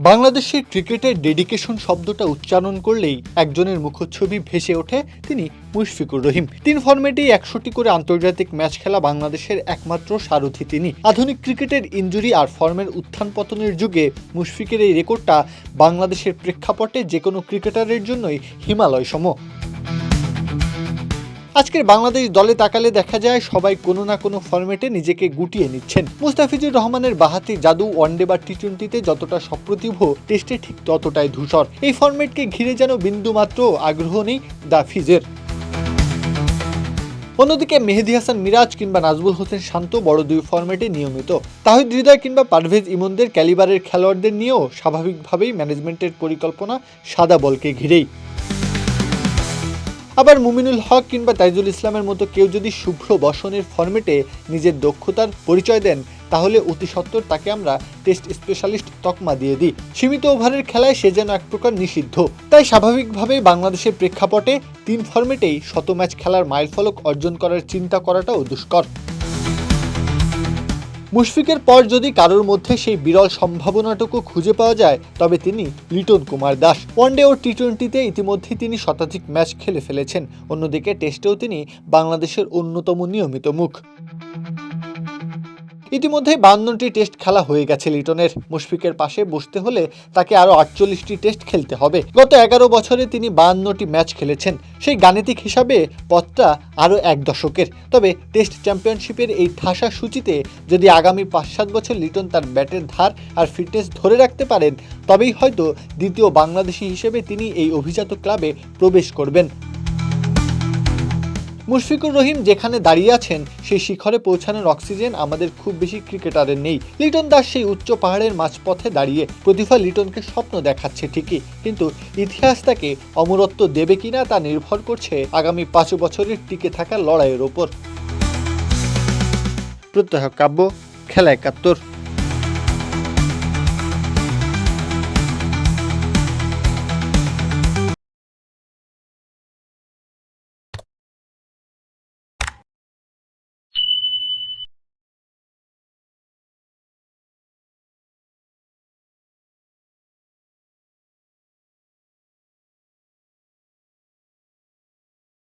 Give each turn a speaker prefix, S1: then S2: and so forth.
S1: বাংলাদেশের ক্রিকেটের ডেডিকেশন শব্দটা উচ্চারণ করলেই একজনের মুখচ্ছবি ভেসে ওঠে, তিনি মুশফিকুর রহিম। 3 ফরম্যাটেই 100টি করে আন্তর্জাতিক ম্যাচ খেলা বাংলাদেশের একমাত্র সারথি তিনি। আধুনিক ক্রিকেটের ইনজুরি আর ফর্মের উত্থান পতনের যুগে মুশফিকের এই রেকর্ডটা বাংলাদেশের প্রেক্ষাপটে যে কোনো ক্রিকেটারের জন্যই হিমালয় সম। আজকের বাংলাদেশ দলে তাকালে দেখা যায় সবাই কোনো না কোনো ফরম্যাটে নিজেকে গুটিয়ে নিচ্ছেন। মুস্তাফিজুর রহমানের বাহাতি জাদু ওয়ানডে বা টি-20তে যতটা সপ্রতিভ, টেস্টে ঠিক ততটাই ধূসর। এই ফরম্যাটকে ঘিরে যেন বিন্দুমাত্র আগ্রহ নেই দাফিজের। অন্যদিকে মেহেদী হাসান মিরাজ কিংবা নাজমুল হোসেন শান্ত বড় দুই ফরম্যাটে নিয়মিত। তাহিদ হৃদয় কিংবা পারভেজ ইমনদের ক্যালিবারের খেলোয়াড়দের নিয়েও স্বাভাবিকভাবেই ম্যানেজমেন্টের পরিকল্পনা সাদা বলকে ঘিরেই। আবার মুমিনুল হক কিংবা তাইজুল ইসলামের মতো কেউ যদি শুভ্র বসনের ফরম্যাটে নিজের দক্ষতার পরিচয় দেন, তাহলে অতি সত্বর তাকে আমরা টেস্ট স্পেশালিস্ট তকমা দিয়ে দিই। সীমিত ওভারের খেলায় সে যেন এক প্রকার নিষিদ্ধ। তাই স্বাভাবিকভাবেই বাংলাদেশের প্রেক্ষাপটে 3 ফরম্যাটেই শত ম্যাচ খেলার মাইলফলক অর্জন করার চিন্তা করাটাও দুষ্কর। মুশফিকের পর যদি কারোর মধ্যে সেই বিরল সম্ভাবনাটুকু খুঁজে পাওয়া যায়, তবে তিনি লিটন কুমার দাস। ওয়ানডে ও টি-20তে ইতিমধ্যেই তিনি শতাধিক ম্যাচ খেলে ফেলেছেন। অন্যদিকে টেস্টেও তিনি বাংলাদেশের অন্যতম নিয়মিত মুখ। ইতিমধ্যে 52টি টেস্ট খেলা হয়ে গেছে লিটনের। মুশফিকের পাশে বসতে হলে তাকে আরও 48টি টেস্ট খেলতে হবে। গত 11 বছরে তিনি 52টি ম্যাচ খেলেছেন। সেই গাণিতিক হিসাবে পথটা আরও 1 দশকের। তবে টেস্ট চ্যাম্পিয়নশিপের এই ঠাসা সূচিতে যদি আগামী 5-7 বছর লিটন তার ব্যাটের ধার আর ফিটনেস ধরে রাখতে পারেন, তবেই হয়তো দ্বিতীয় বাংলাদেশি হিসেবে তিনি এই অভিজাত ক্লাবে প্রবেশ করবেন। মুশফিকুর রহিম যেখানে দাঁড়িয়ে আছেন, সেই শিখরে পৌঁছানোর অক্সিজেন আমাদের খুব বেশি ক্রিকেটারের নেই। লিটন দাস সেই উচ্চ পাহাড়ের মাঝপথে দাঁড়িয়ে। প্রতিভা লিটনকে স্বপ্ন দেখাচ্ছে ঠিকই, কিন্তু ইতিহাস তাকে অমরত্ব দেবে কিনা তা নির্ভর করছে আগামী 5 বছরের টিকে থাকা লড়াইয়ের ওপর। প্রত্যহ কাব্য, খেলা 71।